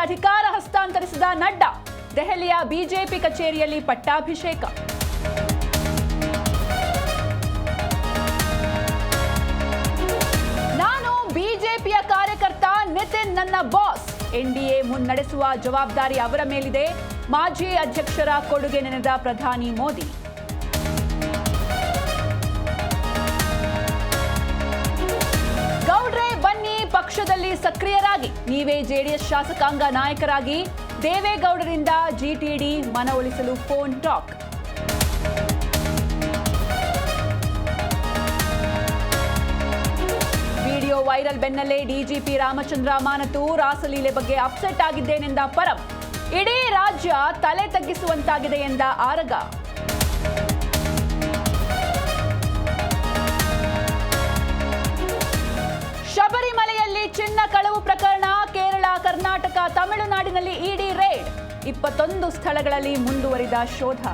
ಅಧಿಕಾರ ಹಸ್ತಾಂತರಿಸಿದ ನಡ್ಡಾ. ದೆಹಲಿಯ ಬಿಜೆಪಿ ಕಚೇರಿಯಲ್ಲಿ ಪಟ್ಟಾಭಿಷೇಕ. ನಾನು ಬಿಜೆಪಿಯ ಕಾರ್ಯಕರ್ತ, ನಿತಿನ್ ನನ್ನ ಬಾಸ್. ಎನ್ಡಿಎ ಮುನ್ನಡೆಸುವ ಜವಾಬ್ದಾರಿ ಅವರ ಮೇಲಿದೆ. ಮಾಜಿ ಅಧ್ಯಕ್ಷರ ಕೊಡುಗೆ ನೆನೆದ ಪ್ರಧಾನಿ ಮೋದಿ. ಗೌಡ್ರೆ ಬನ್ನಿ, ಪಕ್ಷದಲ್ಲಿ ಸಕ್ರಿಯರಾಗಿ. ನೀವೇ ಜೆಡಿಎಸ್ ಶಾಸಕಾಂಗ ನಾಯಕರಾಗಿ. ದೇವೇಗೌಡರಿಂದ ಜಿಟಿಡಿ ಮನವೊಲಿಸಲು ಫೋನ್ ಟಾಕ್. ವಿಡಿಯೋ ವೈರಲ್ ಬೆನ್ನಲ್ಲೇ ಡಿಜಿಪಿ ರಾಮಚಂದ್ರ ಅಮಾನತು. ರಾಸಲೀಲೆ ಬಗ್ಗೆ ಅಪ್ಸೆಟ್ ಆಗಿದ್ದೇನೆಂದ ಪರಂ. ಇಡೀ ರಾಜ್ಯ ತಲೆ ತಗ್ಗಿಸುವಂತಾಗಿದೆ ಎಂದ ಆರಗ. ಶಬರಿಮಲೆಯಲ್ಲಿ ಚಿನ್ನ ಕಳವು ಪ್ರಕರಣ. ಕೇರಳ, ಕರ್ನಾಟಕ, ತಮಿಳುನಾಡಿನಲ್ಲಿ ಇಡಿ ರೇಡ್. 21 ಸ್ಥಳಗಳಲ್ಲಿ ಮುಂದುವರಿದ ಶೋಧ.